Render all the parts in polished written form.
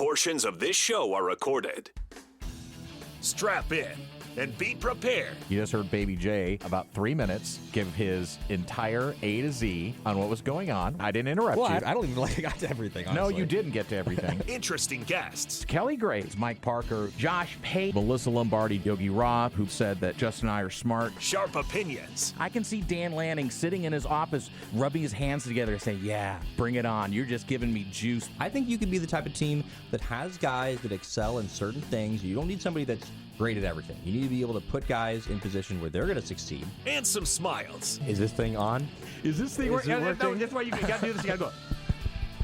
Portions of this show are recorded. Strap in and be prepared. You just heard Baby J about 3 minutes give his entire A to Z on what was going on. I didn't interrupt you. I don't even I got to everything, honestly. No, you didn't get to everything. Interesting guests. Kelly Graves, Mike Parker, Josh Pate, Melyssa Lombardi, Yogi Roth, who said that Justin and I are smart. Sharp opinions. I can see Dan Lanning sitting in his office, rubbing his hands together saying, yeah, bring it on. You're just giving me juice. I think you could be the type of team that has guys that excel in certain things. You don't need somebody that's great at everything. You need to be able to put guys in position where they're going to succeed. And some smiles. Is this thing on? Is this thing working? No, that's why you got to do this. You got to go.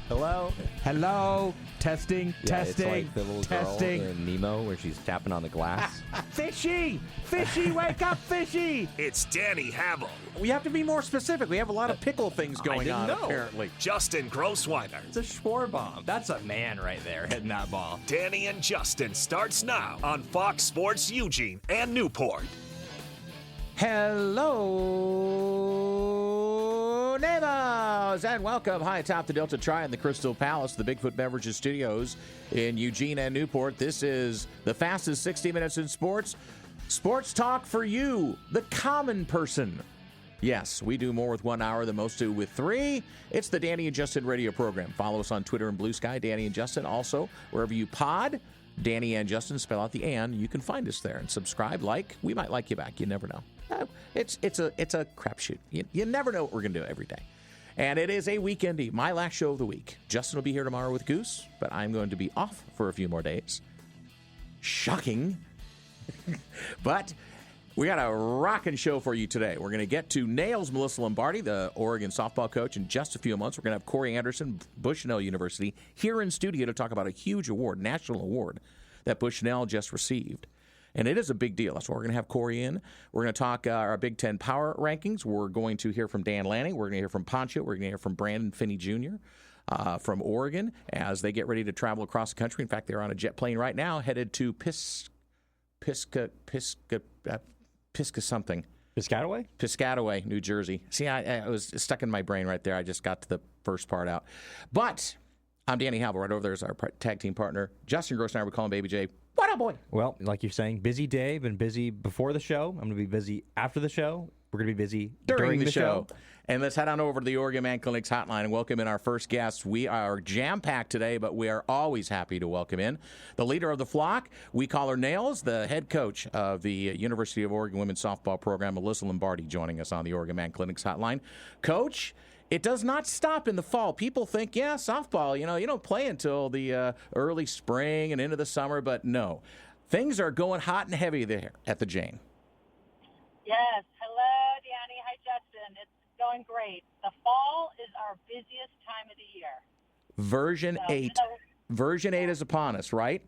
Hello? Hello? Testing, testing, it's like the little testing. girl in Nemo where she's tapping on the glass. Fishy! Fishy, wake up, Fishy! It's Danny Havel. We have to be more specific. We have a lot of pickle things going on, know. apparently. Justin Grossweiner. It's a Schwar bomb. That's a man right there hitting that ball. Danny and Justin starts now on Fox Sports Eugene and Newport. Hello, neighbors, and welcome high atop the Delta Tri in the Crystal Palace, the Bigfoot Beverages Studios in Eugene and Newport. This is the fastest 60 minutes in sports. Sports talk for you, the common person. Yes, we do more with 1 hour than most do with 3. It's the Danny and Justin radio program. Follow us on Twitter and Blue Sky, Danny and Justin. Also, wherever you pod, Danny and Justin, spell out the "and." You can find us there and subscribe. We might like you back. You never know. It's a crapshoot. You never know what we're gonna do every day. And it is a weekendy, my last show of the week. Justin will be here tomorrow with Goose, but I'm going to be off for a few more days. Shocking. But we got a rocking show for you today. We're going to get to Nails Melyssa Lombardi, the Oregon softball coach, in just a few months. We're going to have Corey Anderson, Bushnell University, here in studio to talk about a huge award, national award, that Bushnell just received. And it is a big deal. That's why we're going to have Corey in. We're going to talk our Big Ten power rankings. We're going to hear from Dan Lanning. We're going to hear from Poncho. We're going to hear from Brandon Finney Jr. From Oregon as they get ready to travel across the country. In fact, they're on a jet plane right now headed to Piscataway, New Jersey. See, I was stuck in my brain right there. I just got to the first part out. But I'm Danny Havel. Right over there is our tag team partner, Justin Grossweiner. We call him Baby J. What up, boy? Well, like you're saying, busy day. Been busy before the show. I'm going to be busy after the show. We're going to be busy during the show. And let's head on over to the Oregon Man Clinic's hotline and welcome in our first guest. We are jam-packed today, but we are always happy to welcome in the leader of the flock. We call her Nails, the head coach of the University of Oregon women's softball program, Melyssa Lombardi, joining us on the Oregon Man Clinic's hotline. Coach, it does not stop in the fall. People think, yeah, softball, you don't play until the early spring and into the summer, but no. Things are going hot and heavy there at the Jane. Yes. Hello, Danny. Hi, Justin. It's going great. The fall is our busiest time of the year. Version 8. Version 8 is upon us, right?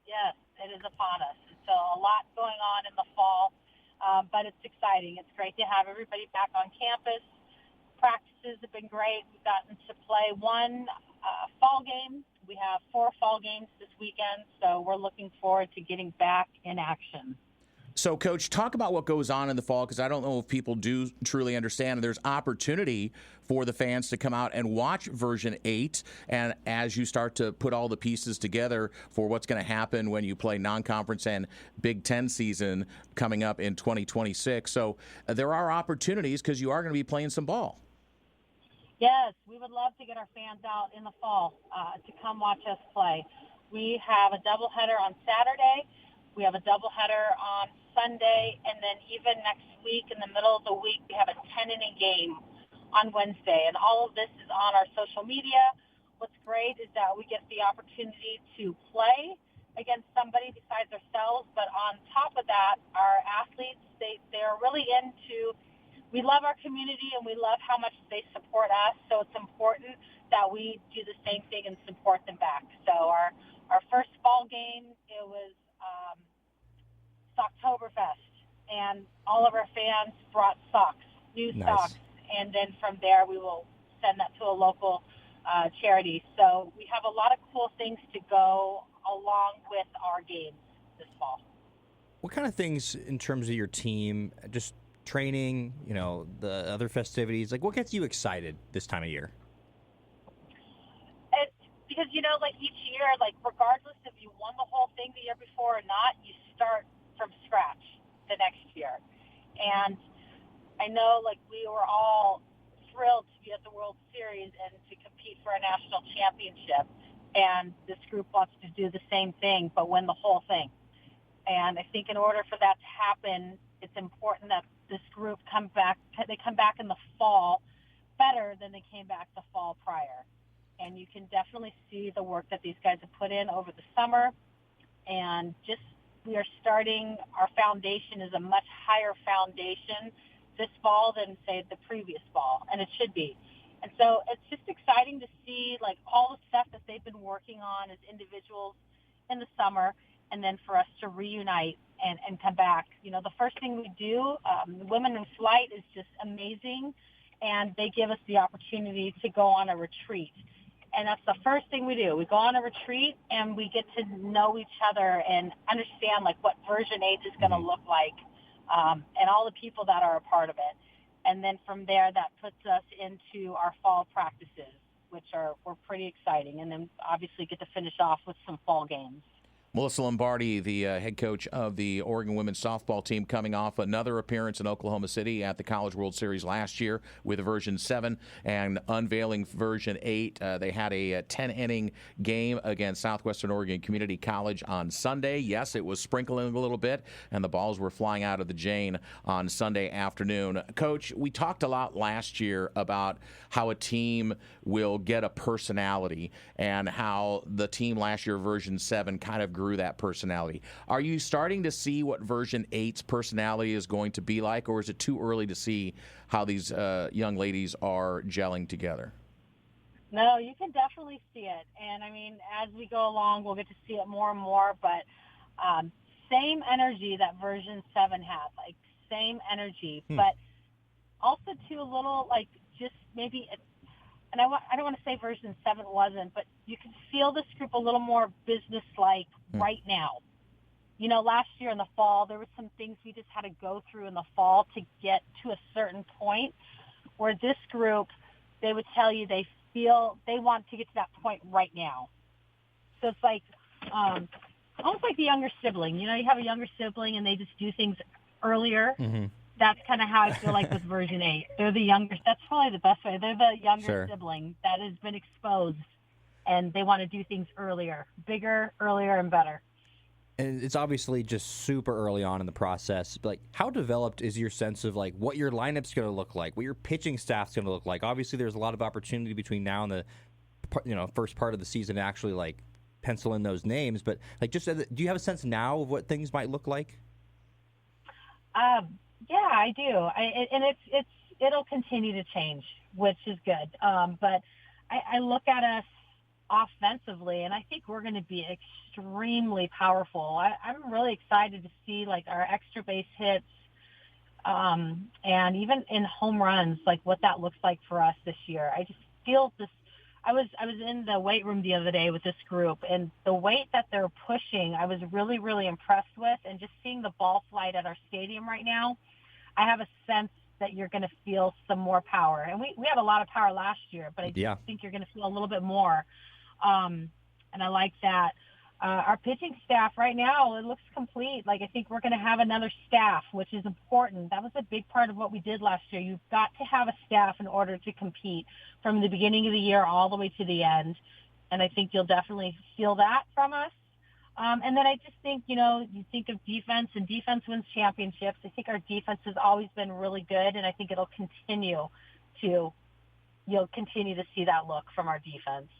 Yes, it is upon us. So a lot going on in the fall, but it's exciting. It's great to have everybody back on campus. Practices have been great. We've gotten to play one fall game. We have 4 fall games this weekend, so we're looking forward to getting back in action. So, Coach, talk about what goes on in the fall, because I don't know if people do truly understand. There's opportunity for the fans to come out and watch version 8, and as you start to put all the pieces together for what's going to happen when you play non-conference and Big Ten season coming up in 2026. So there are opportunities because you are going to be playing some ball. Yes, we would love to get our fans out in the fall to come watch us play. We have a doubleheader on Saturday. We have a doubleheader on Sunday, and then even next week, in the middle of the week, we have a 10-inning game on Wednesday. And all of this is on our social media. What's great is that we get the opportunity to play against somebody besides ourselves. But on top of that, our athletes, they're really into, we love our community and we love how much they support us. So it's important that we do the same thing and support them back. So our first fall game, it was Socktoberfest, and all of our fans brought socks, new socks, and then from there we will send that to a local charity. So we have a lot of cool things to go along with our games this fall. What kind of things in terms of your team, just training, the other festivities, like what gets you excited this time of year? It's because, like each year, like regardless if you won the whole thing the year before or not, you start from scratch the next year. And I know, like, we were all thrilled to be at the World Series and to compete for a national championship. And this group wants to do the same thing, but win the whole thing. And I think in order for that to happen, it's important that this group come back in the fall better than they came back the fall prior. And you can definitely see the work that these guys have put in over the summer. And just we are starting, our foundation is a much higher foundation this fall than, say, the previous fall, and it should be. And so it's just exciting to see, like, all the stuff that they've been working on as individuals in the summer, and then for us to reunite and come back. The first thing we do, Women in Flight is just amazing, and they give us the opportunity to go on a retreat. And that's the first thing we do. We go on a retreat, and we get to know each other and understand, like, what version 8 is going to look like, and all the people that are a part of it. And then from there, that puts us into our fall practices, which were pretty exciting. And then obviously get to finish off with some fall games. Melyssa Lombardi, the head coach of the Oregon women's softball team, coming off another appearance in Oklahoma City at the College World Series last year with version 7 and unveiling version 8. They had a 10-inning game against Southwestern Oregon Community College on Sunday. Yes, it was sprinkling a little bit, and the balls were flying out of the Jane on Sunday afternoon. Coach, we talked a lot last year about how a team will get a personality and how the team last year, version 7, kind of grew that personality. Are you starting to see what version 8's personality is going to be like, or is it too early to see how these young ladies are gelling together? No, you can definitely see it. And, I mean, as we go along, we'll get to see it more and more. But same energy that version 7 had, like same energy. But also, too, a little, like, just maybe and I don't want to say version 7 wasn't, but you can feel this group a little more business-like right now. Last year in the fall, there were some things we just had to go through in the fall to get to a certain point, where this group, they would tell you they feel they want to get to that point right now. So it's like almost like the younger sibling. You have a younger sibling and they just do things earlier. That's kind of how I feel like with version 8. They're the younger. That's probably the best way. They're the younger sibling that has been exposed, and they want to do things earlier, bigger, earlier, and better. And it's obviously just super early on in the process. Like, how developed is your sense of, like, what your lineup's going to look like, what your pitching staff's going to look like? Obviously, there's a lot of opportunity between now and the first part of the season to actually, like, pencil in those names. But, like, just do you have a sense now of what things might look like? Yeah, I do. It'll continue to change, which is good. But I look at us offensively, and I think we're going to be extremely powerful. I'm really excited to see, like, our extra base hits, and even in home runs, like what that looks like for us this year. I just feel this. I was in the weight room the other day with this group, and the weight that they're pushing, I was really, really impressed with. And just seeing the ball flight at our stadium right now, I have a sense that you're going to feel some more power. And we had a lot of power last year, but I think you're going to feel a little bit more. And I like that. Our pitching staff right now, it looks complete. Like, I think we're going to have another staff, which is important. That was a big part of what we did last year. You've got to have a staff in order to compete from the beginning of the year all the way to the end. And I think you'll definitely feel that from us. And then I just think, you think of defense, and defense wins championships. I think our defense has always been really good, and I think you'll continue to see that look from our defense.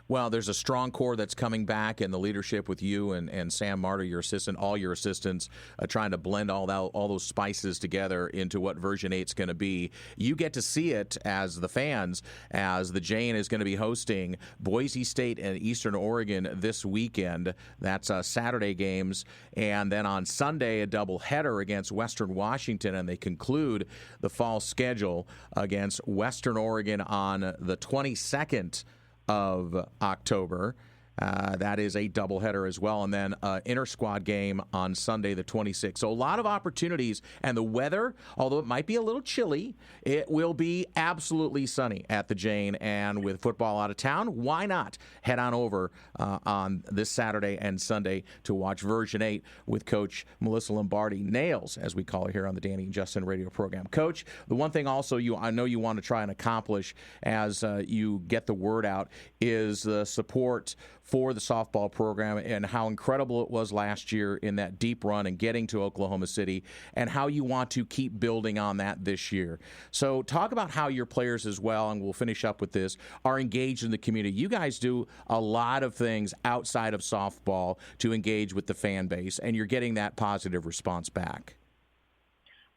Well, there's a strong core that's coming back, and the leadership with you and Sam Marta, your assistant, all your assistants, trying to blend all those spices together into what version 8's going to be. You get to see it as the fans, as the Jane is going to be hosting Boise State and Eastern Oregon this weekend. That's Saturday games. And then on Sunday, a doubleheader against Western Washington, and they conclude the fall schedule against Western Oregon on the 22nd of October, That is a doubleheader as well. And then inter-squad game on Sunday the 26th. So a lot of opportunities. And the weather, although it might be a little chilly, it will be absolutely sunny at the Jane. And with football out of town, why not head on over on this Saturday and Sunday to watch Version 8 with Coach Melyssa Lombardi. Nails, as we call it here on the Danny and Justin radio program. Coach, the one thing also I know you want to try and accomplish as you get the word out is the support for the softball program and how incredible it was last year in that deep run and getting to Oklahoma City, and how you want to keep building on that this year. So talk about how your players as well, and we'll finish up with this, are engaged in the community. You guys do a lot of things outside of softball to engage with the fan base, and you're getting that positive response back.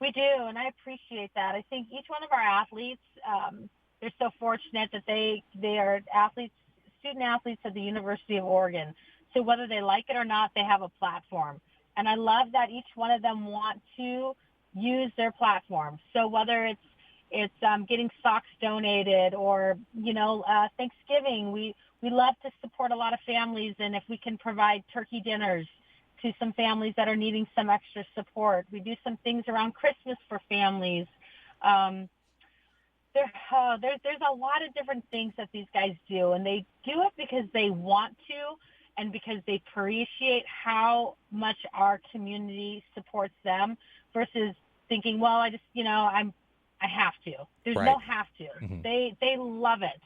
We do, and I appreciate that. I think each one of our athletes, they're so fortunate that they are student athletes at the University of Oregon. So whether they like it or not, they have a platform. And I love that each one of them want to use their platform. So whether it's getting socks donated or, Thanksgiving, we love to support a lot of families. And if we can provide turkey dinners to some families that are needing some extra support, we do some things around Christmas for families. There's a lot of different things that these guys do, and they do it because they want to and because they appreciate how much our community supports them versus thinking, well, I just, I have to. There's no have to. Mm-hmm. They love it.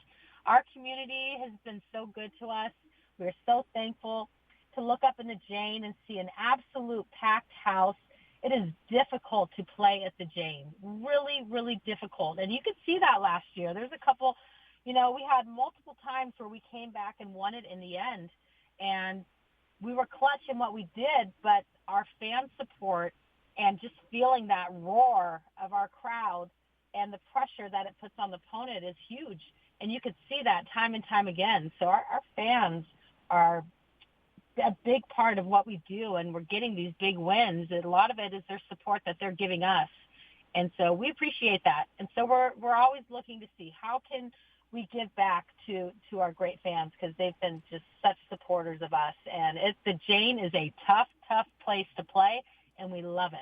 Our community has been so good to us. We're so thankful to look up in the Jane and see an absolute packed house. It is difficult to play at the Jane, really, really difficult. And you could see that last year. There's a couple, we had multiple times where we came back and won it in the end. And we were clutch in what we did, but our fan support and just feeling that roar of our crowd and the pressure that it puts on the opponent is huge. And you could see that time and time again. So our fans are a big part of what we do, and we're getting these big wins. A lot of it is their support that they're giving us, and so we appreciate that. And so we're always looking to see how can we give back to our great fans, because they've been just such supporters of us. And the Jane is a tough place to play, and we love it.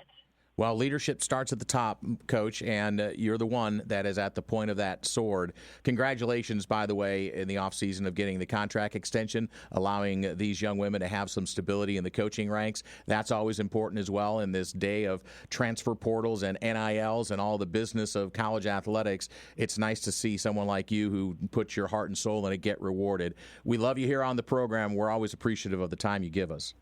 Well, leadership starts at the top, Coach, and you're the one that is at the point of that sword. Congratulations, by the way, in the offseason of getting the contract extension, allowing these young women to have some stability in the coaching ranks. That's always important as well in this day of transfer portals and NILs and all the business of college athletics. It's nice to see someone like you who puts your heart and soul in it get rewarded. We love you here on the program. We're always appreciative of the time you give us.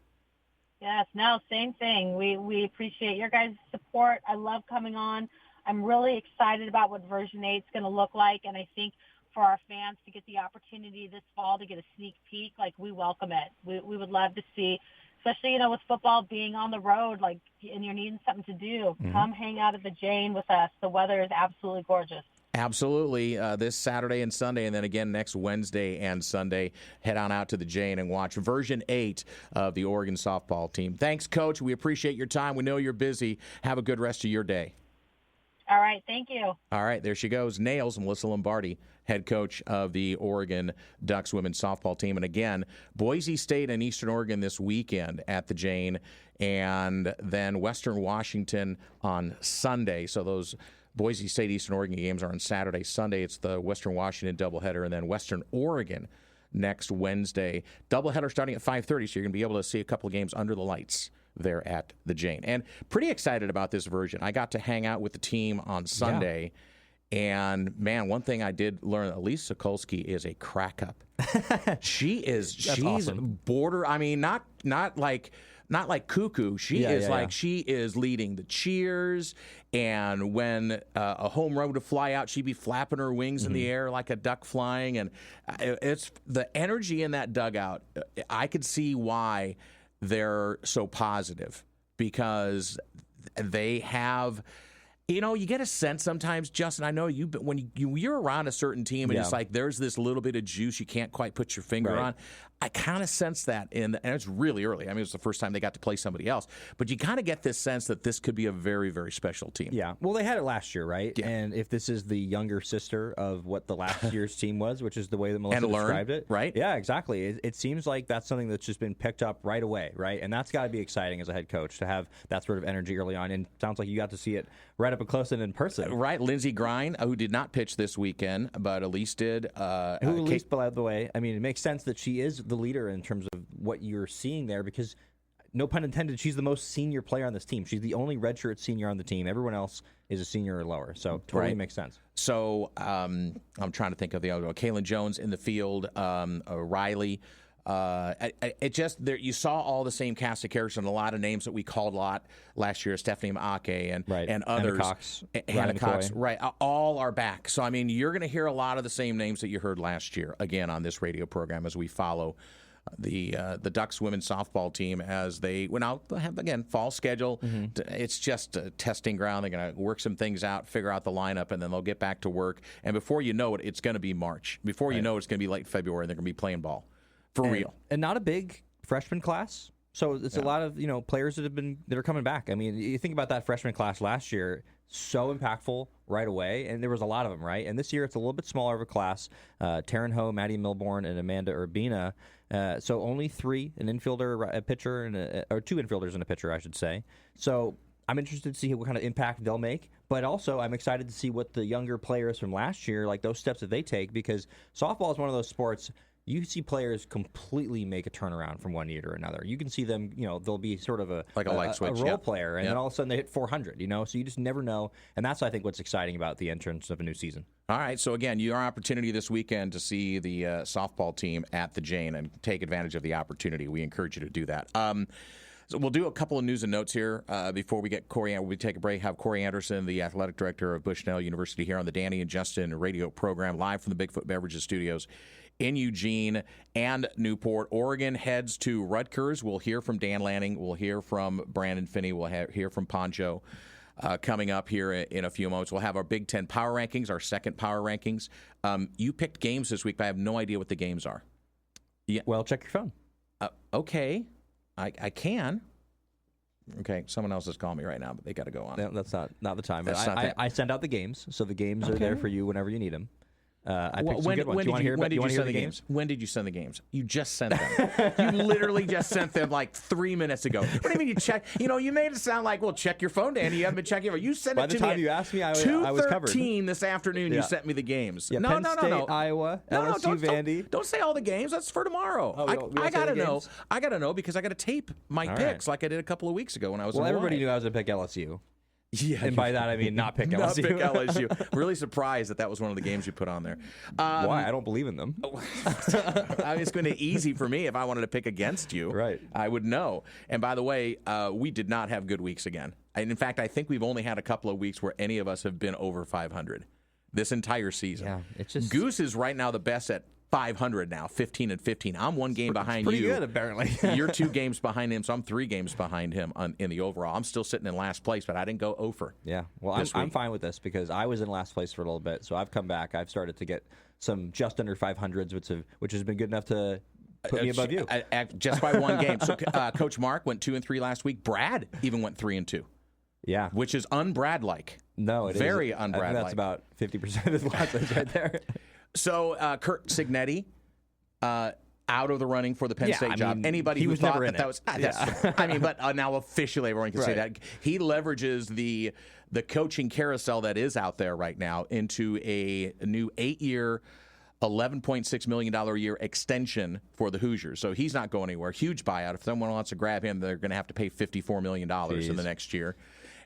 Yes, no, same thing. We appreciate your guys' support. I love coming on. I'm really excited about what Version 8 is going to look like, and I think for our fans to get the opportunity this fall to get a sneak peek, we welcome it. We would love to see, especially, with football being on the road, and you're needing something to do, come hang out at the Jane with us. The weather is absolutely gorgeous. Absolutely. This Saturday and Sunday, and then again next Wednesday and Sunday, head on out to the Jane and watch Version 8 of the Oregon softball team. Thanks, Coach. We appreciate your time. We know you're busy. Have a good rest of your day. All right. Thank you. All right. There she goes. Nails, Melyssa Lombardi, head coach of the Oregon Ducks women's softball team. And again, Boise State and Eastern Oregon this weekend at the Jane, and then Western Washington on Sunday. So those Boise State, Eastern Oregon games are on Saturday. Sunday, it's the Western Washington doubleheader, and then Western Oregon next Wednesday. Doubleheader starting at 5:30, so you're going to be able to see a couple of games under the lights there at the Jane. And pretty excited about this version. I got to hang out with the team on Sunday, and, man, one thing I did learn, Elise Sokolsky is a crack up. She's awesome. Not like cuckoo. She is leading the cheers, and when a home run would fly out, she'd be flapping her wings in the air like a duck flying, and it's the energy in that dugout. I could see why they're so positive, because they have. You get a sense sometimes, Justin, I know when you're around a certain team and it's like there's this little bit of juice you can't quite put your finger on. I kind of sense that and it's really early. I mean, it was the first time they got to play somebody else, but you kind of get this sense that this could be a very, very special team. Yeah. Well, they had it last year, right? Yeah. And if this is the younger sister of what the last year's team was, which is the way that Melyssa described it, right? Yeah, exactly. It seems like that's something that's just been picked up right away, right? And that's got to be exciting as a head coach to have that sort of energy early on. And it sounds like you got to see it right up close and in person. Right. Lindsey Grine, who did not pitch this weekend, but Elise did. Elise, by the way, I mean, it makes sense that she is the leader in terms of what you're seeing there because, no pun intended, she's the most senior player on this team. She's the only redshirt senior on the team. Everyone else is a senior or lower, so totally makes sense. So I'm trying to think of the other one. Kaylin Jones in the field, Riley. It just there. You saw all the same cast of characters and a lot of names that we called a lot last year. Stephanie Maake and others. Hannah Cox, right? All are back. So I mean, you're going to hear a lot of the same names that you heard last year again on this radio program as we follow the Ducks women's softball team as they went out. Have again fall schedule. It's just a testing ground. They're going to work some things out, figure out the lineup, and then they'll get back to work. And before you know it, it's going to be March. Before you know it, it's going to be late February. And they're going to be playing ball. For real. And not a big freshman class. So it's a lot of players that are coming back. I mean, you think about that freshman class last year, so impactful right away, and there was a lot of them, right? And this year it's a little bit smaller of a class. Taryn Ho, Maddie Milborn, and Amanda Urbina. So only three, an infielder, a pitcher, or two infielders and a pitcher, I should say. So I'm interested to see what kind of impact they'll make, but also I'm excited to see what the younger players from last year, like those steps that they take, because softball is one of those sports. You see players completely make a turnaround from one year to another. You can see them, they'll be sort of a light switch, role player, and then all of a sudden they hit 400, So you just never know, and that's, I think, what's exciting about the entrance of a new season. All right, so again, your opportunity this weekend to see the softball team at the Jane and take advantage of the opportunity. We encourage you to do that. So we'll do a couple of news and notes here before we get Corey. We take a break. Have Corey Anderson, the athletic director of Bushnell University, here on the Danny and Justin radio program, live from the Bigfoot Beverages studios in Eugene and Newport. Oregon heads to Rutgers. We'll hear from Dan Lanning. We'll hear from Brandon Finney. We'll hear from Poncho coming up here in a few moments. We'll have our Big Ten power rankings, our second power rankings. You picked games this week, but I have no idea what the games are. Yeah. Well, check your phone. Okay. I can. Okay, someone else is calling me right now, but they got to go on. No, that's not the time. I send out the the so the games are there for you whenever you need them. I picked some good ones. When did you send the games? When did you send the games? You just sent them. You literally just sent them like 3 minutes ago. What do you mean you check? You made it sound like, well, check your phone, Danny. You haven't been checking it. You sent it to me. By the time you asked me, I was covered. 2:13 this afternoon, you sent me the games. Yeah, Penn State, Iowa, LSU, Vandy. Don't say all the games. That's for tomorrow. I got to know. I got to know because I got to tape my picks like I did a couple of weeks ago when I was in Hawaii. Everybody knew I was going to pick LSU. Yeah, and by that I mean not pick LSU. Not pick LSU. Really surprised that was one of the games you put on there. Why? I don't believe in them. I mean, it's going to be easy for me if I wanted to pick against you. Right. I would know. And by the way, we did not have good weeks again. And in fact, I think we've only had a couple of weeks where any of us have been over 500 this entire season. Yeah, it's just Goose is right now the best at 500 now, 15-15. I'm one game behind pretty you. Pretty good, apparently. You're 2 games behind him, so I'm 3 games behind him in the overall. I'm still sitting in last place, but I didn't go over. Yeah, well, I'm fine with this because I was in last place for a little bit, so I've come back. I've started to get some just under 500s, which has been good enough to put me above you. Just by one game. So Coach Mark went 2-3 last week. Brad even went 3-2. Yeah. Which is un-Brad-like. No, it is. Very un-Brad-like. I think that's about 50% of his last place right there. So Kurt Signetti, out of the running for the Penn State job. Anybody who was thought never that was, I mean, but now officially everyone can say that. He leverages the coaching carousel that is out there right now into a new 8-year, $11.6 million a year extension for the Hoosiers. So he's not going anywhere. Huge buyout. If someone wants to grab him, they're going to have to pay $54 million in the next year.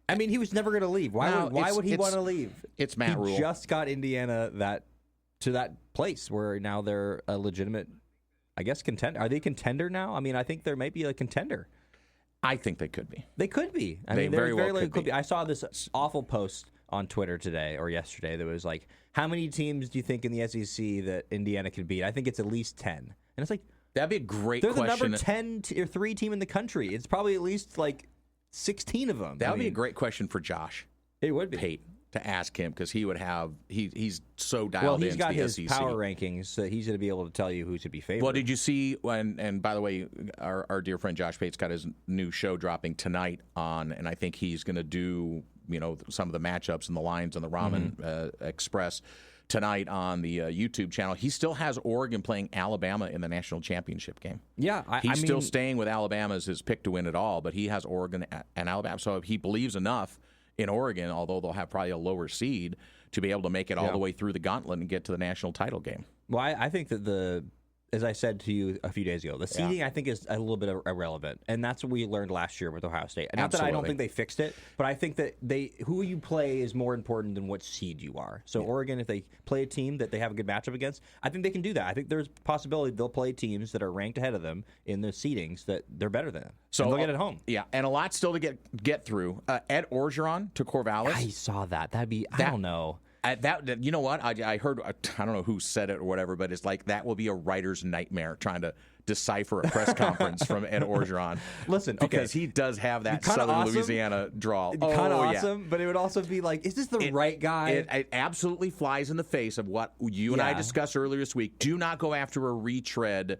I mean, he was never going to leave. Why would he want to leave? It's Matt Rule. He just got Indiana to that place where now they're a legitimate, I guess, contender. Are they contender now? I mean, I think there might be a contender. I think they could be. They could be. They very well could be. I saw this awful post on Twitter today or yesterday that was like, how many teams do you think in the SEC that Indiana could beat? I think it's at least 10. And it's like, that'd be a great question. They're the number 10 or 3 team in the country. It's probably at least like 16 of them. That would be a great question for Josh. It would be. Pate. to ask him because he would have he's so dialed Well, he's into got the his SEC. power rankings, so he's going to be able to tell you who should be favored. Well, did you see and by the way, our dear friend Josh Pate's got his new show dropping tonight on, and I think he's going to do some of the matchups and the lines on the Ramen Express tonight on the YouTube channel. He still has Oregon playing Alabama in the national championship game. Yeah, He's still staying with Alabama as his pick to win it all, but he has Oregon and Alabama. So if he believes enough in Oregon, although they'll have probably a lower seed, to be able to make it all the way through the gauntlet and get to the national title game. Well, I think that as I said to you a few days ago, the seeding I think is a little bit irrelevant, and that's what we learned last year with Ohio State. And not that I don't think they fixed it, but I think that who you play is more important than what seed you are. So Oregon, if they play a team that they have a good matchup against, I think they can do that. I think there's a possibility they'll play teams that are ranked ahead of them in the seedings that they're better than them. So they'll get it home. Yeah, and a lot still to get through. Ed Orgeron to Corvallis. I saw that. That'd be I don't know. You know what? I heard, I don't know who said it or whatever, but it's like that will be a writer's nightmare trying to decipher a press conference from Ed Orgeron. Listen, because he does have that Southern Louisiana drawl. It'd be kind of awesome, but it would also be like, is this the right guy? It absolutely flies in the face of what you and I discussed earlier this week. Do not go after a retread,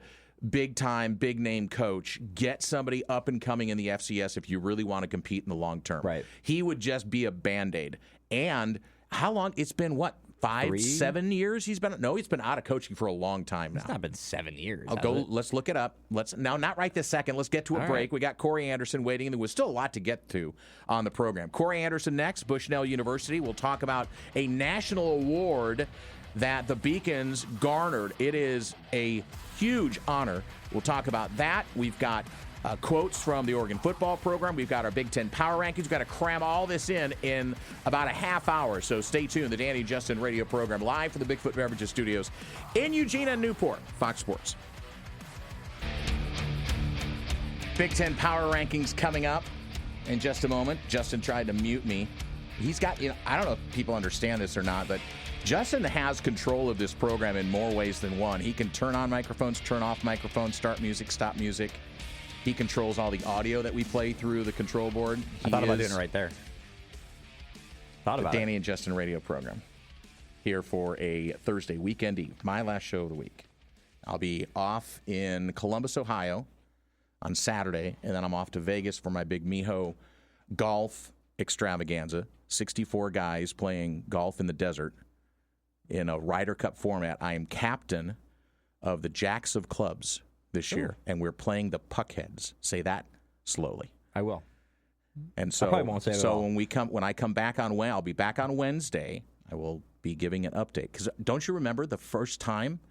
big-time, big-name coach. Get somebody up and coming in the FCS if you really want to compete in the long term. Right. He would just be a Band-Aid. And how long? It's been, 7 years he's been out of coaching for a long time now. It's not been 7 years. Let's look it up. Not right this second. Let's get to a break. Right. We got Corey Anderson waiting, and there was still a lot to get to on the program. Corey Anderson next, Bushnell University. We'll talk about a national award that the Beacons garnered. It is a huge honor. We'll talk about that. We've got quotes from the Oregon football program. We've got our Big Ten power rankings. We've got to cram all this in about a half hour. So stay tuned. The Danny and Justin radio program live from the Bigfoot Beverages studios in Eugene and Newport. Fox Sports. Big Ten power rankings coming up in just a moment. Justin tried to mute me. He's got, I don't know if people understand this or not, but Justin has control of this program in more ways than one. He can turn on microphones, turn off microphones, start music, stop music. He controls all the audio that we play through the control board. I thought about doing it right there. The Danny and Justin radio program here for a Thursday weekend eve, my last show of the week. I'll be off in Columbus, Ohio on Saturday, and then I'm off to Vegas for my big Miho golf extravaganza. 64 guys playing golf in the desert in a Ryder Cup format. I am captain of the Jacks of Clubs this year, and we're playing the Puckheads. Say that slowly. I will. And so, I probably won't say it at all. when I come back on I'll be back on Wednesday. I will be giving an update because don't you remember the first time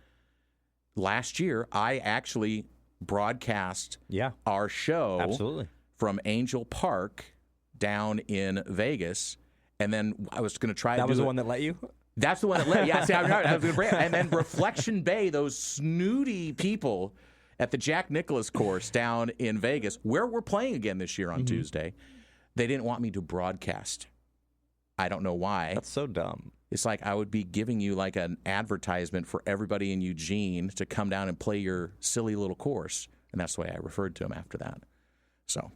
last year I actually broadcast our show from Angel Park down in Vegas, and then I was going to try. That was the one that let you. That's the one that let. Yeah, see, I was gonna and then Reflection Bay, those snooty people at the Jack Nicklaus course down in Vegas, where we're playing again this year on Tuesday, they didn't want me to broadcast. I don't know why. That's so dumb. It's like I would be giving you like an advertisement for everybody in Eugene to come down and play your silly little course, and that's the way I referred to them after that. So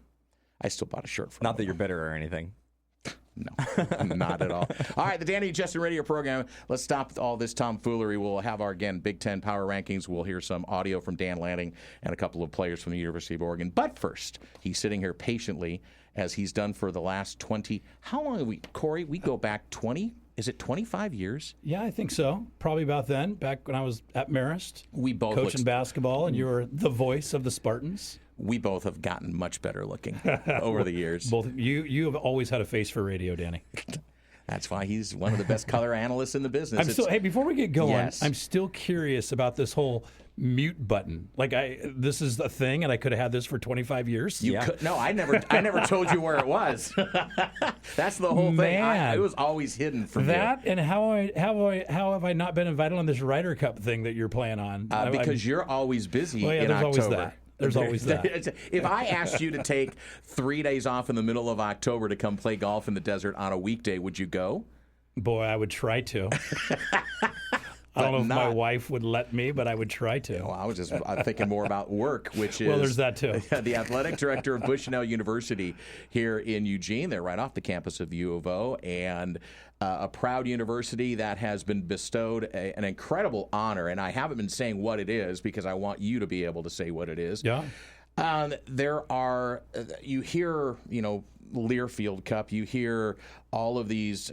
I still bought a shirt for Not that you're bitter or anything. No, not at all. All right, the Danny and Justin radio program. Let's stop all this tomfoolery. We'll have our, again, Big Ten power rankings. We'll hear some audio from Dan Lanning and a couple of players from the University of Oregon. But first, he's sitting here patiently, as he's done for the last 20. How long have we, Corey? We go back 20? Is it 25 years? Yeah, I think so. Probably about then, back when I was at Marist. We both coaching basketball, and you were the voice of the Spartans. We both have gotten much better looking over the years. Both you have always had a face for radio, Danny. That's why he's one of the best color analysts in the business. Hey, before we get going, Yes. I'm still curious about this whole mute button. Like, this is a thing, and I could have had this for 25 years. No, I never told you where it was. That's the whole thing. It was always hidden from that. And how have I not been invited on this Ryder Cup thing that you're playing on? Because you're always busy in October. Always that. There's always that. If I asked you to take 3 days off in the middle of October to come play golf in the desert on a weekday, would you go? Boy, I would try to. I don't know if my not. wife would let me, but I would try to. Well, I was just thinking more about work, which is Well, there's that too. the athletic director of Bushnell University here in Eugene. They're right off the campus of U of O, and a proud university that has been bestowed an incredible honor. And I haven't been saying what it is because I want you to be able to say what it is. Yeah. There are, you hear, Learfield Cup, you hear all of these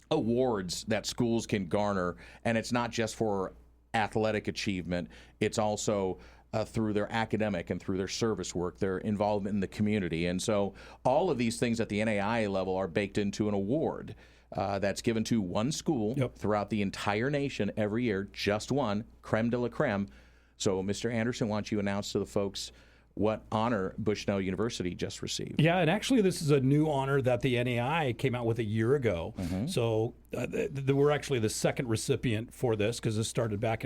awards that schools can garner, and it's not just for athletic achievement, it's also through their academic and through their service work, their involvement in the community. And so all of these things at the NAIA level are baked into an award that's given to one school throughout the entire nation every year, just one, creme de la creme. So, Mr. Anderson, why don't you announce to the folks what honor Bushnell University just received? Yeah, and actually this is a new honor that the NAI came out with a year ago. So we're actually the second recipient for this because this started back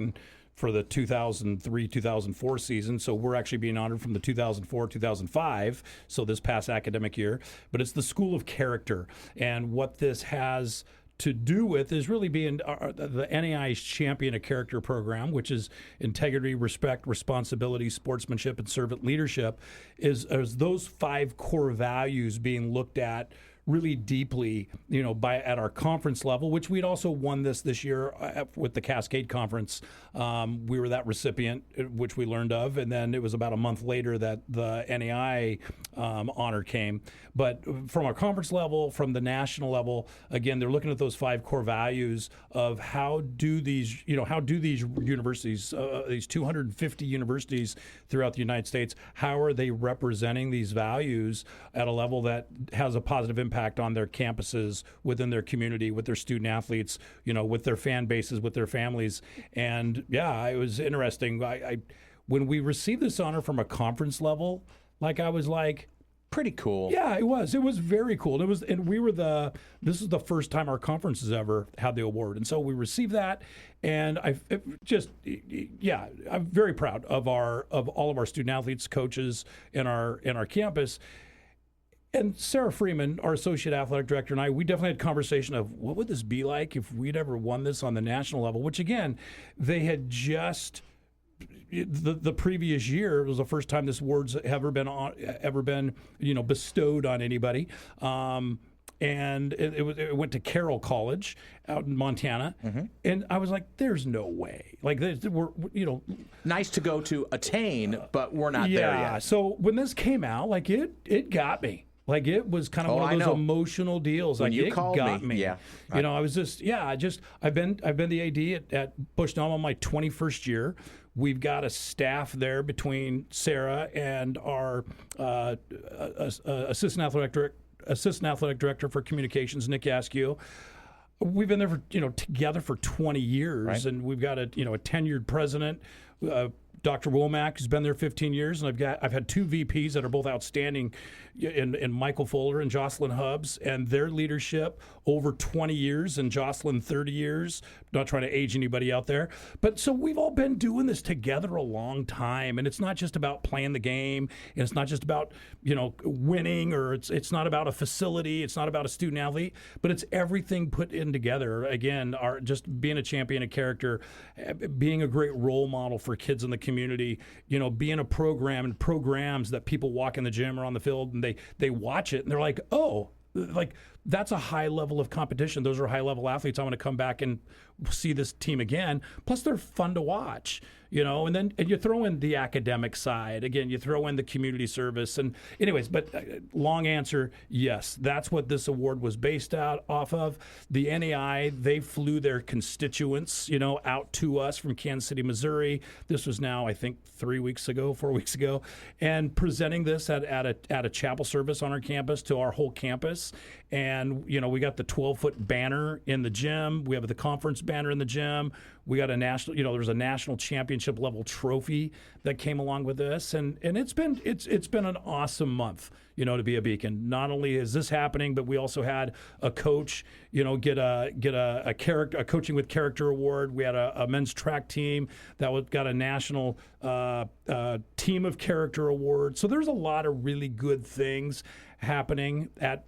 for the 2003-2004 season. So we're actually being honored from the 2004-2005, so this past academic year. But it's the School of Character. And what this has to do with is really being the NAI's Champion of Character program, which is integrity, respect, responsibility, sportsmanship, and servant leadership, is those 5 core values being looked at really deeply, at our conference level, which we'd also won this year with the Cascade Conference. We were that recipient, which we learned of, and then it was about a month later that the NAI honor came. But from our conference level, from the national level, again, they're looking at those 5 core values of how do these universities, these 250 universities throughout the United States, how are they representing these values at a level that has a positive impact on their campuses, within their community, with their student athletes, with their fan bases, with their families. And yeah, it was interesting. I when we received this honor from a conference level, I was like, pretty cool. Yeah, it was. It was very cool. This is the first time our conference has ever had the award. And so we received that, and I'm very proud of all of our student athletes, coaches in our campus. And Sarah Freeman, our associate athletic director, and I, we definitely had a conversation of what would this be like if we'd ever won this on the national level, which again, they had just the previous year. It was the first time this award's ever been bestowed on anybody. And it went to Carroll College out in Montana, and I was like, "There's no way!" Nice to go to attain, but we're not there yet. So when this came out, it got me. It was kind of one of those emotional deals. When you it called got me, me. I was I've been the AD at Bushnell on my 21st year. We've got a staff there between Sarah and our assistant athletic director for communications, Nick Askew. We've been there for together for 20 years, and we've got a tenured president. Dr. Womack has been there 15 years, and I've had 2 VPs that are both outstanding, in Michael Fuller and Jocelyn Hubbs, and their leadership over 20 years, and Jocelyn 30 years. Not trying to age anybody out there, but so we've all been doing this together a long time, and it's not just about playing the game, and it's not just about winning, or it's not about a facility, it's not about a student athlete, but it's everything put in together. Again, just being a champion of character, being a great role model for kids in the community, being a program and programs that people walk in the gym or on the field and they watch it and they're like, oh, that's a high level of competition. Those are high level athletes. I want to come back and see this team again. Plus, they're fun to watch, and you throw in the academic side. Again, you throw in the community service. And anyways, but long answer, yes, that's what this award was based off of. The NAI, they flew their constituents, out to us from Kansas City, Missouri. This was now, I think, 4 weeks ago, and presenting this at a chapel service on our campus to our whole campus. And, we got the 12-foot banner in the gym. We have the conference banner in the gym. We got a national, there's a national championship level trophy that came along with this. And it's been an awesome month, to be a Beacon. Not only is this happening, but we also had a coach, get a coaching with character award. We had a men's track team that got a national team of character award. So there's a lot of really good things happening at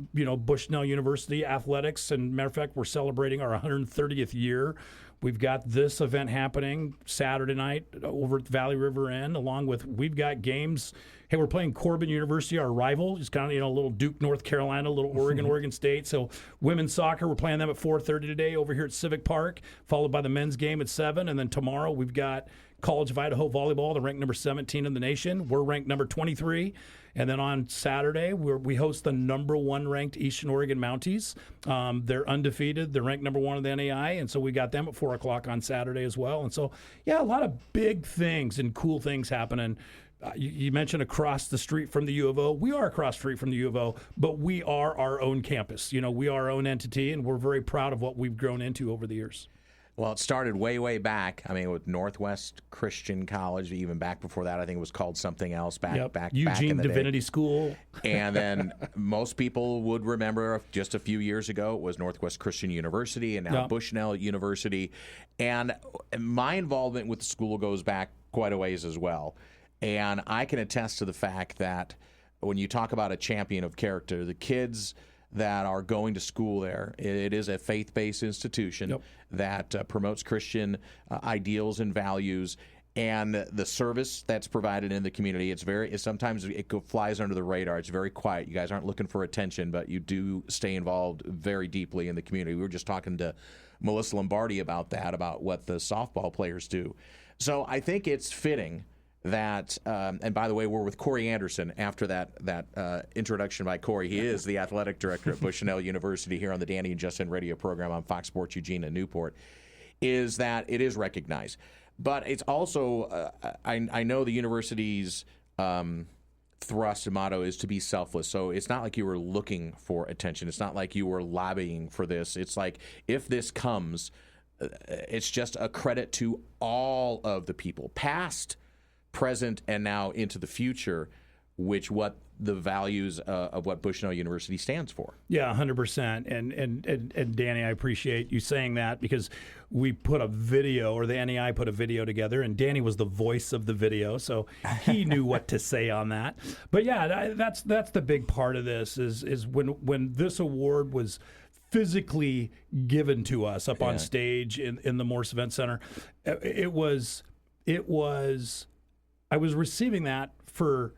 Bushnell University athletics. And matter of fact, we're celebrating our 130th year. We've got this event happening Saturday night over at the Valley River Inn, along with we've got games. Hey, we're playing Corbin University, our rival. It's kind of, a little Duke, North Carolina, a little Oregon, Oregon State. So women's soccer, we're playing them at 4:30 today over here at Civic Park, followed by the men's game at 7. And then tomorrow we've got College of Idaho volleyball. They're ranked number 17 in the nation. We're ranked number 23. And then on Saturday, we host the number 1 ranked Eastern Oregon Mounties. They're undefeated. They're ranked number 1 in the NAI. And so we got them at 4 o'clock on Saturday as well. And so, yeah, a lot of big things and cool things happening. You mentioned across the street from the U of O. We are across the street from the U of O, but we are our own campus. We are our own entity, and we're very proud of what we've grown into over the years. Well, it started way, way back. I mean, with Northwest Christian College, even back before that, I think it was called something else back Eugene in the Divinity day. School. And then most people would remember just a few years ago, it was Northwest Christian University and now Bushnell University. And my involvement with the school goes back quite a ways as well. And I can attest to the fact that when you talk about a champion of character, the kids that are going to school there, it is a faith-based institution that promotes Christian ideals and values. And the service that's provided in the community, sometimes it flies under the radar. It's very quiet. You guys aren't looking for attention, but you do stay involved very deeply in the community. We were just talking to Melyssa Lombardi about that, about what the softball players do. So I think it's fitting that, and by the way, we're with Corey Anderson after that introduction by Corey. He is the athletic director at Bushnell University here on the Danny and Justin radio program on Fox Sports Eugene and Newport, is that it is recognized. But it's also, I know the university's thrust and motto is to be selfless. So it's not like you were looking for attention. It's not like you were lobbying for this. It's like if this comes, it's just a credit to all of the people, past, present, and now into the future, what the values of what Bushnell University stands for. Yeah, 100%. And Danny, I appreciate you saying that, because we put a video, or the NEI put a video together, and Danny was the voice of the video, so he knew what to say on that. But yeah, that's the big part of this is when this award was physically given to us up on stage in the Morse Event Center, it was I was receiving that for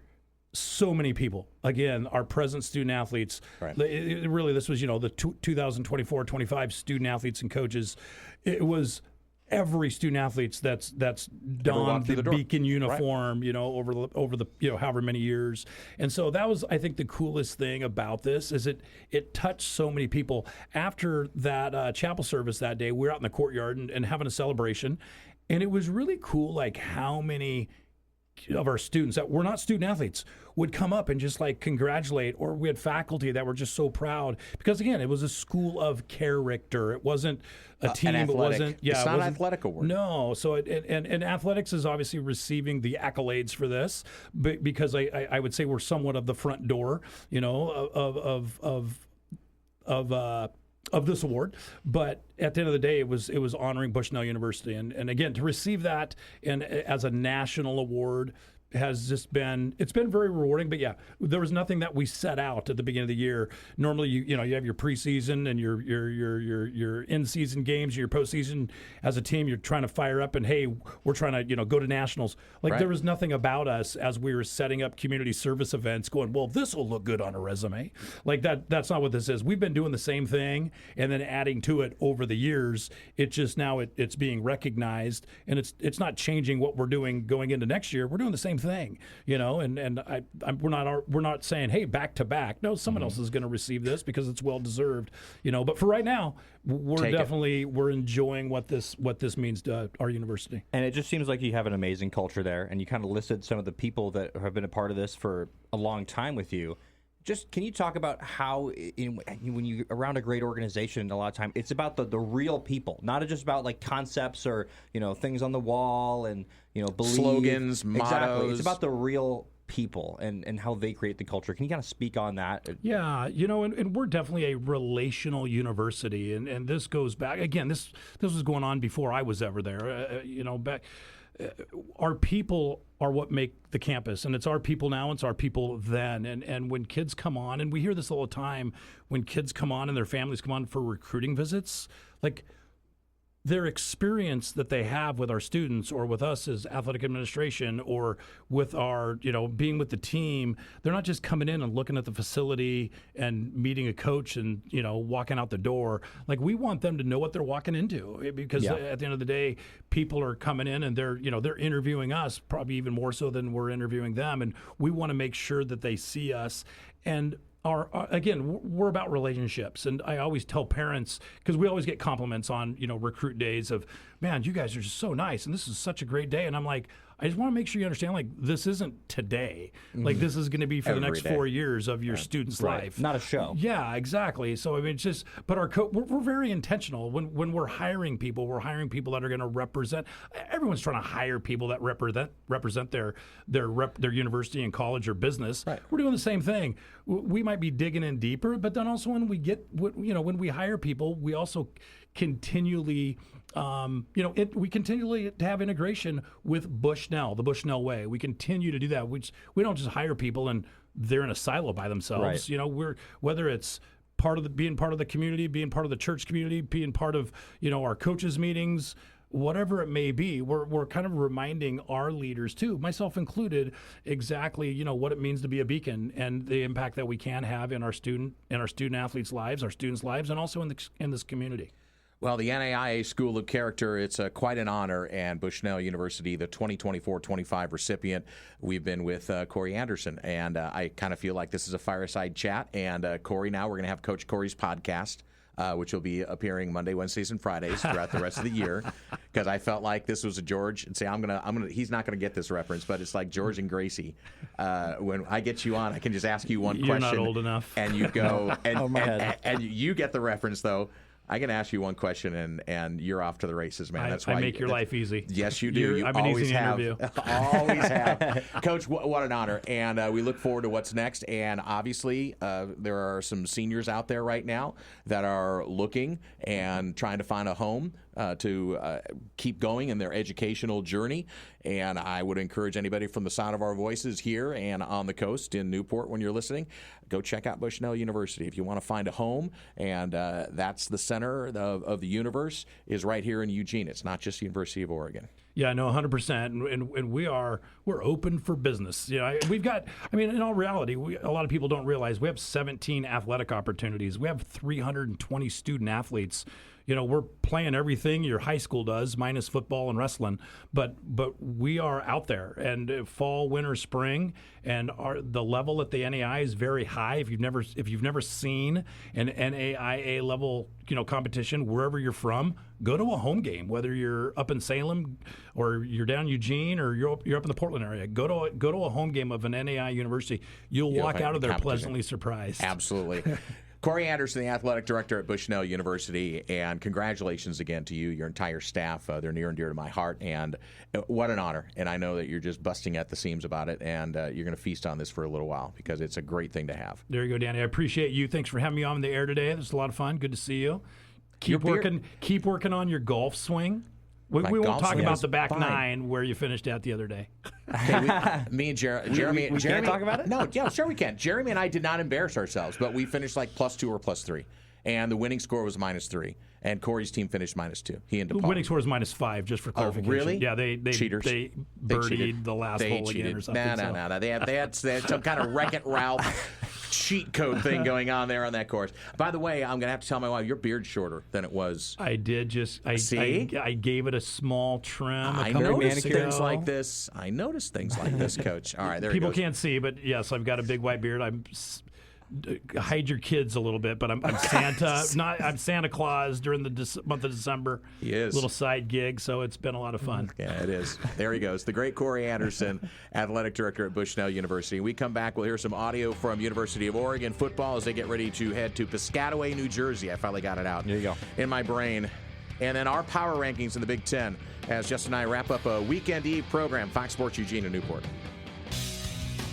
so many people. Again, our present student athletes. Right. This was, the 2024-25 student athletes and coaches. It was every student athletes that's donned the Beacon uniform, right, over the however many years. And so that was, I think, the coolest thing about this is it touched so many people. After that chapel service that day, we were out in the courtyard and having a celebration, and it was really cool, like how many of our students that were not student athletes would come up and just congratulate, or we had faculty that were just so proud, because again, it was a school of character. It wasn't a team. It wasn't. Yeah, it's not an athletic award. No. So and athletics is obviously receiving the accolades for this, but because I would say we're somewhat of the front door, of this award. But at the end of the day, it was honoring Bushnell University, and again, to receive that and as a national award has just been very rewarding. But yeah, there was nothing that we set out at the beginning of the year. Normally, you have your preseason and your in-season games, your postseason. As a team, you're trying to fire up, and hey, we're trying to go to nationals. Right. There was nothing about us as we were setting up community service events going, well, this will look good on a resume. That's not what this is. We've been doing the same thing and then adding to it over the years. It just now it's being recognized, and it's not changing what we're doing going into next year. We're doing the same thing, and we're not saying, hey, back to back. No, someone else is going to receive this because it's well deserved, But for right now, we're enjoying what this means to our university. And it just seems like you have an amazing culture there, and you kind of listed some of the people that have been a part of this for a long time with you. Just can you talk about how when you're around a great organization, a lot of time it's about the real people, not just about concepts or things on the wall and belief. Slogans, exactly. Mottos. It's about the real people and how they create the culture. Can you kind of speak on that? Yeah, and we're definitely a relational university, and this goes back again. This was going on before I was ever there. Back. Our people are what make the campus, and it's our people now, it's our people then. And when kids come on, and we hear this all the time, when kids come on and their families come on for recruiting visits, their experience that they have with our students or with us as athletic administration or with our, being with the team, they're not just coming in and looking at the facility and meeting a coach and, walking out the door. Like, we want them to know what they're walking into, because at the end of the day, people are coming in and they're interviewing us, probably even more so than we're interviewing them. And we want to make sure that they see us. And again, we're about relationships, and I always tell parents, because we always get compliments on recruit days of, man, you guys are just so nice, and this is such a great day. And I'm like, I just want to make sure you understand, like, this isn't today. Like, this is going to be for the next 4 years of your student's life. Not a show. Yeah, exactly. So, I mean, it's just, but we're very intentional. When we're hiring people that are going to represent. Everyone's trying to hire people that represent their university and college or business. Right. We're doing the same thing. We might be digging in deeper, but then also when we hire people, we also continually we continually have integration with Bushnell, the Bushnell way. We continue to do that. We don't just hire people and they're in a silo by themselves. Right. Whether it's being part of the community, being part of the church community, being part of our coaches meetings, whatever it may be, we're kind of reminding our leaders too, myself included, exactly what it means to be a beacon and the impact that we can have in our student athletes' lives, our students' lives, and also in this community. Well, the NAIA School of Character, it's quite an honor, and Bushnell University, the 2024-25 recipient. We've been with Corey Anderson, and I kind of feel like this is a fireside chat. And Corey, now we're going to have Coach Corey's podcast, which will be appearing Monday, Wednesdays, and Fridays throughout the rest of the year. Because I felt like this was a George, and say I'm gonna. He's not gonna get this reference, but it's like George and Gracie. When I get you on, I can just ask you one question. You're not old enough, and you go, and you get the reference though. I can ask you one question, and you're off to the races, man. That's why I make your life easy. Yes, you do. You I'm always an easy have. Interview. Always have. Coach, what an honor. And we look forward to what's next. And obviously, there are some seniors out there right now that are looking and trying to find a home to keep going in their educational journey. And I would encourage anybody from the sound of our voices here and on the coast in Newport, when you're listening, go check out Bushnell University. If you want to find a home, and that's the center of the universe, is right here in Eugene. It's not just the University of Oregon. Yeah, no, 100%, and we're open for business. We've got. I mean, in all reality, a lot of people don't realize we have 17 athletic opportunities. We have 320 student athletes. We're playing everything your high school does, minus football and wrestling. But we are out there, and fall, winter, spring, and the level at the NAI is very high. If you've never seen an NAIA level competition wherever you're from, go to a home game. Whether you're up in Salem or you're down Eugene or you're up in the Portland area, go to a home game of an NAI university. You'll walk out of there pleasantly surprised. Absolutely. Corey Anderson, the athletic director at Bushnell University, and congratulations again to you, your entire staff. They're near and dear to my heart, and what an honor. And I know that you're just busting at the seams about it, and you're going to feast on this for a little while because it's a great thing to have. There you go, Danny. I appreciate you. Thanks for having me on the air today. This was a lot of fun. Good to see you. Keep working on your golf swing. We won't talk about the back nine where you finished at the other day. Okay, me and Jeremy. We can't talk about it? No, yeah, sure we can. Jeremy and I did not embarrass ourselves, but we finished like +2 or +3. And the winning score was -3. And Corey's team finished -2. He and DePaul. The winning score is -5, just for clarification. Oh, really? Yeah, they cheaters. They birdied the last hole again or something. No. They had some kind of Wreck-It Ralph cheat code thing going on there on that course. By the way, I'm going to have to tell my wife, your beard's shorter than it was. I did just. See? I gave it a small trim. I noticed things like this. Coach. All right, there People it goes. can't see, but yes, I've got a big white beard. Hide your kids a little bit, but I'm Santa. I'm Santa Claus during the month of December. He is. Little side gig, so it's been a lot of fun. Yeah, it is. There he goes. The great Corey Anderson, athletic director at Bushnell University. When we come back, we'll hear some audio from University of Oregon football as they get ready to head to Piscataway, New Jersey. I finally got it out. There you go. In my brain. And then our power rankings in the Big Ten as Justin and I wrap up a Weekend Eve program, Fox Sports Eugene and Newport.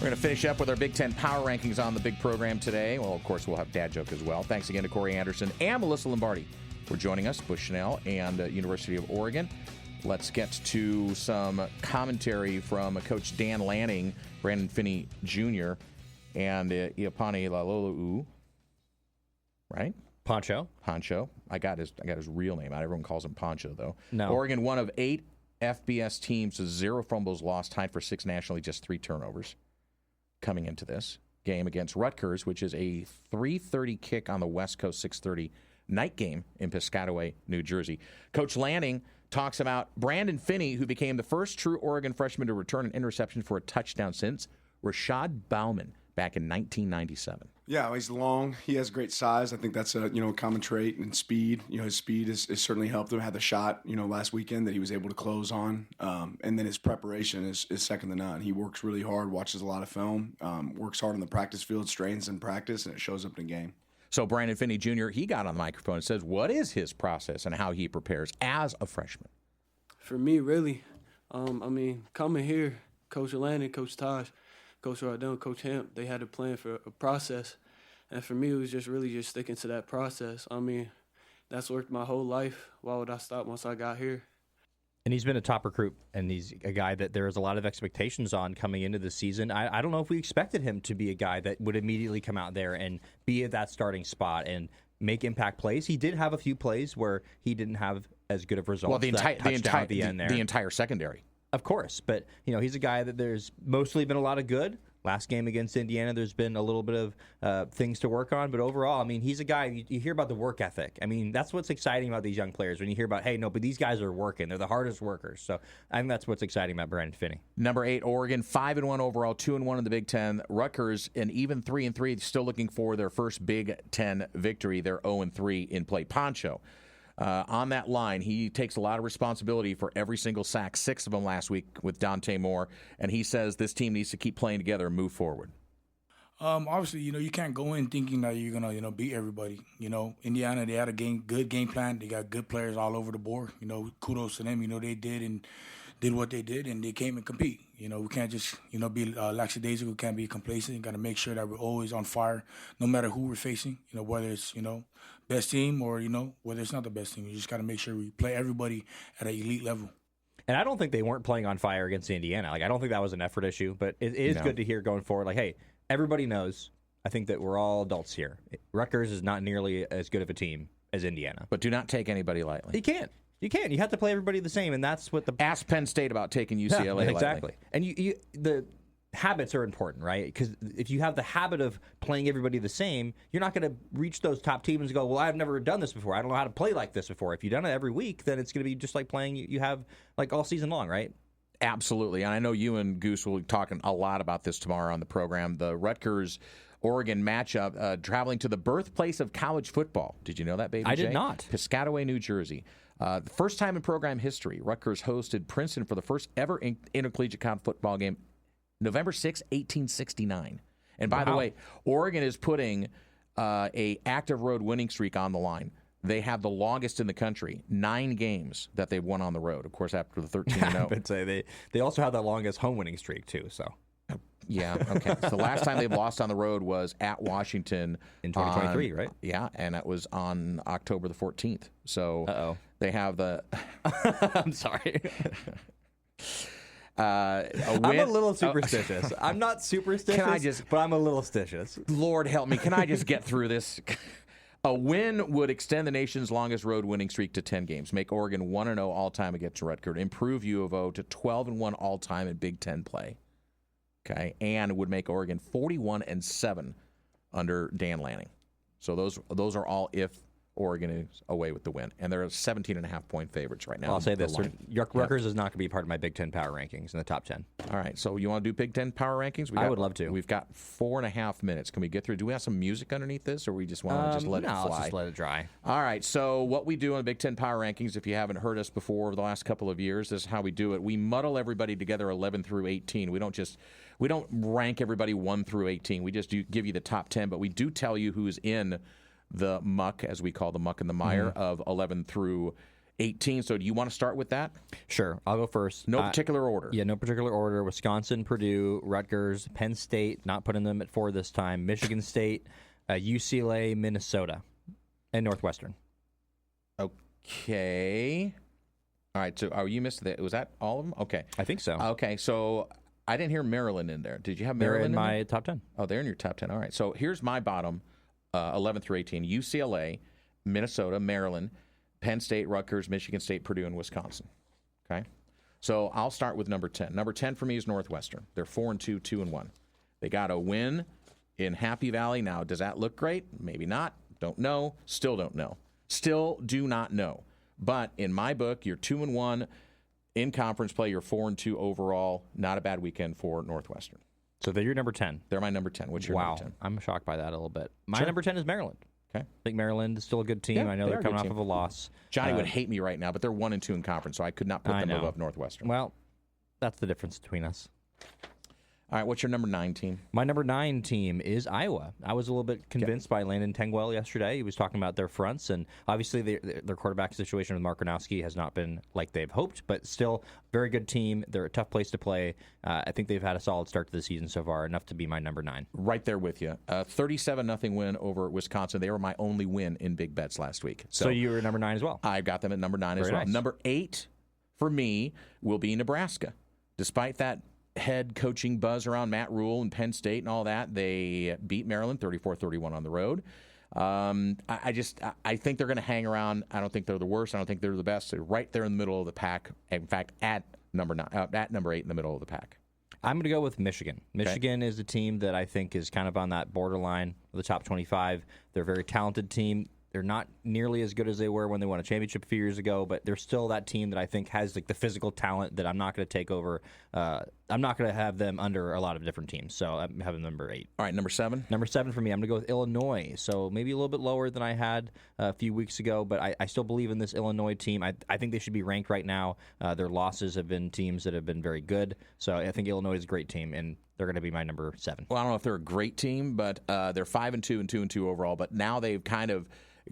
We're going to finish up with our Big Ten power rankings on the big program today. Well, of course, we'll have Dad Joke as well. Thanks again to Corey Anderson and Melyssa Lombardi for joining us, Bushnell and University of Oregon. Let's get to some commentary from Coach Dan Lanning, Brandon Finney Jr., and Iapani Lalola'u, right? Poncho. I got his real name out. Everyone calls him Poncho, though. No. Oregon, one of 8 FBS teams with 0 fumbles lost, tied for 6 nationally, just 3 turnovers coming into this game against Rutgers, which is a 3:30 kick on the West Coast, 6:30 night game in Piscataway, New Jersey. Coach Lanning talks about Brandon Finney, who became the first true Oregon freshman to return an interception for a touchdown since Rashad Bauman back in 1997. Yeah, he's long. He has great size. I think that's a common trait, and speed. His speed has certainly helped him. Had the shot last weekend that he was able to close on, and then his preparation is second to none. He works really hard, watches a lot of film, works hard on the practice field, strains in practice, and it shows up in the game. So Brandon Finney Jr., he got on the microphone and says what is his process and how he prepares as a freshman. For me, really, coming here, Coach Landon, Coach Taj, Coach Rodell, Coach Hamp, they had a plan for a process. And for me, it was just sticking to that process. That's worked my whole life. Why would I stop once I got here? And he's been a top recruit, and he's a guy that there is a lot of expectations on coming into the season. I don't know if we expected him to be a guy that would immediately come out there and be at that starting spot and make impact plays. He did have a few plays where he didn't have as good of results. Well, the entire secondary. Of course, but he's a guy that there's mostly been a lot of good. Last game against Indiana, there's been a little bit of things to work on, but overall, he's a guy, you hear about the work ethic. That's what's exciting about these young players when you hear about, hey, no, but these guys are working. They're the hardest workers. So I think that's what's exciting about Brandon Finney. Number 8, Oregon, 5-1 overall, 2-1 in the Big Ten. Rutgers, an even 3-3, still looking for their first Big Ten victory. They're 0-3 in play. Poncho. On that line, he takes a lot of responsibility for every single sack, 6 of them last week with Dante Moore, and he says this team needs to keep playing together and move forward. Obviously, you can't go in thinking that you're gonna, beat everybody. Indiana, they had a good game plan. They got good players all over the board. Kudos to them. They did what they did, and they came and compete. We can't just, be lackadaisical. We can't be complacent. You got to make sure that we're always on fire, no matter who we're facing. Whether it's, best team or, whether it's not the best team. You just got to make sure we play everybody at an elite level. And I don't think they weren't playing on fire against Indiana. I don't think that was an effort issue, but it is good to hear going forward. Hey, everybody knows. I think that we're all adults here. Rutgers is not nearly as good of a team as Indiana. But do not take anybody lightly. You can't. You can't. You have to play everybody the same, and that's what the ask Penn State about taking UCLA lightly. Exactly. And the habits are important, right? Because if you have the habit of playing everybody the same, you're not going to reach those top teams and go, well, I've never done this before. I don't know how to play like this before. If you've done it every week, then it's going to be just like playing you have all season long, right? Absolutely. And I know you and Goose will be talking a lot about this tomorrow on the program. The Rutgers-Oregon matchup, traveling to the birthplace of college football. Did you know that, baby? I did not. Piscataway, New Jersey. The first time in program history, Rutgers hosted Princeton for the first ever intercollegiate college football game, November 6, 1869. And by the way, Oregon is putting a active road winning streak on the line. They have the longest in the country, 9 games that they've won on the road. Of course, after the 13-0. I'd say they also have the longest home winning streak too. So. Yeah, okay. So the last time they've lost on the road was at Washington. In 2023, right? Yeah, and that was on October the 14th. So they have the... I'm sorry. I'm a little superstitious. I'm not superstitious, but I'm a little stitious. Lord help me. Can I just get through this? A win would extend the nation's longest road winning streak to 10 games, make Oregon 1-0 all-time against Rutgers, improve U of O to 12-1 all-time in Big Ten play. Okay, and would make Oregon 41-7 under Dan Lanning. So those are all if Oregon is away with the win, and they're 17.5-point favorites right now. I'll say this: Rutgers is not going to be part of my Big Ten power rankings in the top 10. All right, so you want to do Big Ten power rankings? I would love to. We've got 4.5 minutes. Can we get through? Do we have some music underneath this, or we just want to just let it fly? Let's just let it dry. All right, so what we do on the Big Ten power rankings, if you haven't heard us before over the last couple of years, this is how we do it. We muddle everybody together 11 through 18. We don't rank everybody 1 through 18. We just give you the top 10, but we do tell you who's in the muck, as we call the muck and the mire, of 11 through 18. So do you want to start with that? Sure. I'll go first. No particular order. Yeah, no particular order. Wisconsin, Purdue, Rutgers, Penn State, not putting them at 4 this time, Michigan State, UCLA, Minnesota, and Northwestern. Okay. All right, so you missed that. Was that all of them? Okay. I think so. Okay, so I didn't hear Maryland in there. Did you have They're Maryland in my top 10. Oh, they're in your top 10. All right, so here's my bottom, 11 through 18. UCLA, Minnesota, Maryland, Penn State, Rutgers, Michigan State, Purdue, and Wisconsin. Okay? So I'll start with number 10. Number 10 for me is Northwestern. They're 4-2, 2-1. They got a win in Happy Valley. Now, does that look great? Maybe not. Don't know. Still don't know. Still do not know. But in my book, you're 2-1 in conference play. You're 4-2 overall. Not a bad weekend for Northwestern. So they're your number 10. They're my number 10. What's your number 10? I'm shocked by that a little bit. My Sure. number 10 is Maryland. Okay. I think Maryland is still a good team. Yeah, I know they they're are a coming good off team. of a loss. Johnny would hate me right now, but they're 1-2 in conference, so I could not put I them know. above Northwestern. Well, that's the difference between us. All right, what's your number 9 team? My number 9 team is Iowa. I was a little bit convinced by Landon Tengwell yesterday. He was talking about their fronts, and obviously their quarterback situation with Mark Gronowski has not been like they've hoped, but still very good team. They're a tough place to play. I think they've had a solid start to the season so far, enough to be my number 9. Right there with you. 37-0 win over Wisconsin. They were my only win in big bets last week. So you were number 9 as well. I got them at number 9 as Very well. nice. Number 8 for me will be Nebraska. Despite that head coaching buzz around Matt Rule and Penn State and all that, they beat Maryland 34-31 on the road. I think they're going to hang around. I don't think they're the worst. I don't think they're the best. They're right there in the middle of the pack. In fact, at number 8 in the middle of the pack. I'm going to go with Michigan. Michigan is a team that I think is kind of on that borderline of the top 25. They're a very talented team. They're not nearly as good as they were when they won a championship a few years ago, but they're still that team that I think has like the physical talent that I'm not going to take over. I'm not going to have them under a lot of different teams, so I'm having number 8. All right, number 7? Number 7 for me, I'm going to go with Illinois. So maybe a little bit lower than I had a few weeks ago, but I still believe in this Illinois team. I think they should be ranked right now. Their losses have been teams that have been very good, so I think Illinois is a great team, and they're going to be my number 7. Well, I don't know if they're a great team, but they're 5-2 and 2-2 overall, but now they've kind of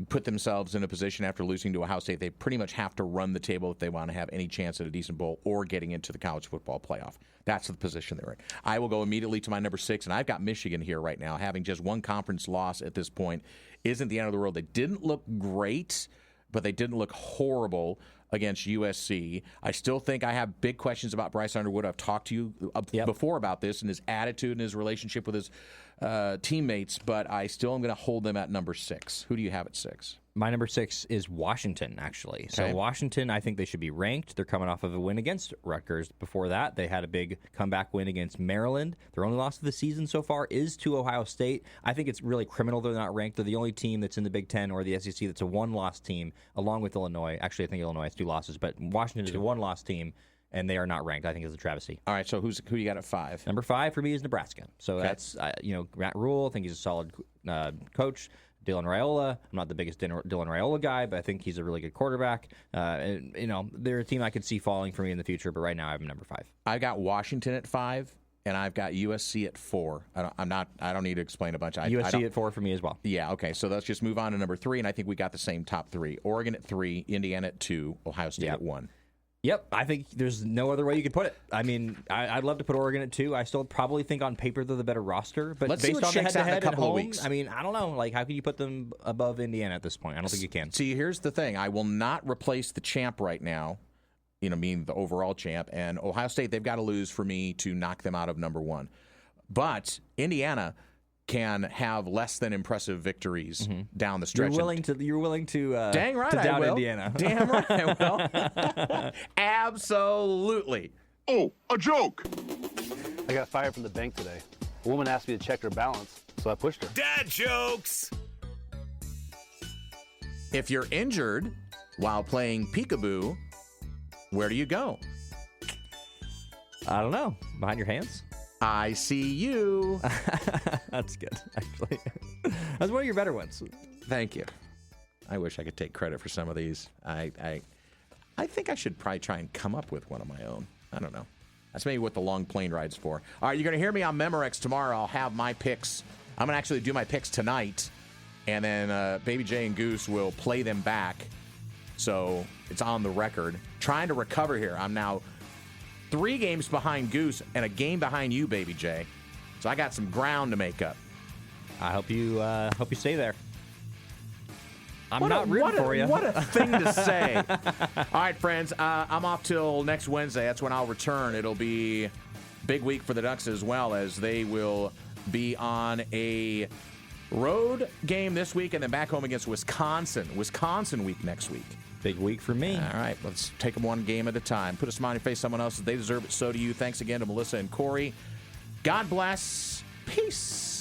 put themselves in a position after losing to Ohio State. They pretty much have to run the table if they want to have any chance at a decent bowl or getting into the college football playoff. That's the position they're in. I will go immediately to my number 6, and I've got Michigan here right now. Having just one conference loss at this point isn't the end of the world. They didn't look great, but they didn't look horrible against USC. I still think I have big questions about Bryce Underwood. I've talked to you before about this and his attitude and his relationship with his teammates, but I still am going to hold them at number 6. Who do you have at 6? My number 6 is Washington, actually. So Okay. Washington, I think they should be ranked. They're coming off of a win against Rutgers. Before that, they had a big comeback win against Maryland. Their only loss of the season so far is to Ohio State. I think it's really criminal they're not ranked. They're the only team that's in the Big Ten or the SEC that's a one-loss team, along with Illinois. Actually, I think Illinois has 2 losses, but Washington is a one-loss team, and they are not ranked. I think it's a travesty. All right, so who you got at 5? Number 5 for me is Nebraska. So that's, Matt Rule. I think he's a solid coach. Dylan Raiola. I'm not the biggest Dylan Raiola guy, but I think he's a really good quarterback. They're a team I could see falling for me in the future, but right now I have them number 5. I've got Washington at 5, and I've got USC at 4. I don't need to explain a bunch. USC at 4 for me as well. Yeah, okay. So let's just move on to number 3, and I think we got the same top 3. Oregon at 3, Indiana at 2, Ohio State at 1. Yep, I think there's no other way you could put it. I mean, I'd love to put Oregon at 2. I still probably think on paper they're the better roster, but Let's see based what on the shakes out in a head-to-head at couple of home, weeks. I mean, I don't know. Like, how can you put them above Indiana at this point? I don't think you can. See, here's the thing. I will not replace the champ right now, meaning the overall champ. And Ohio State, they've got to lose for me to knock them out of number 1. But Indiana can have less than impressive victories down the stretch. You're willing to dang right, to doubt I will. Indiana. Damn right, I will. Absolutely. Oh, a joke! I got fired from the bank today. A woman asked me to check her balance, so I pushed her. Dad jokes! If you're injured while playing peekaboo, where do you go? I don't know. Behind your hands? I see you. That's good, actually. That's one of your better ones. Thank you. I wish I could take credit for some of these. I think I should probably try and come up with one of my own. I don't know. That's maybe what the long plane ride's for. All right, you're going to hear me on Memorex tomorrow. I'll have my picks. I'm going to actually do my picks tonight, and then Baby J and Goose will play them back. So it's on the record. Trying to recover here. I'm now 3 games behind Goose and a game behind you, Baby J. So I got some ground to make up. I hope you stay there. I'm not rooting for you. What a thing to say. All right, friends. I'm off till next Wednesday. That's when I'll return. It'll be a big week for the Ducks as well, as they will be on a Road game this week, and then back home against Wisconsin. Wisconsin week next week. Big week for me. All right, let's take them one game at a time. Put a smile on your face, someone else. They deserve it, so do you. Thanks again to Melyssa and Corey. God bless. Peace.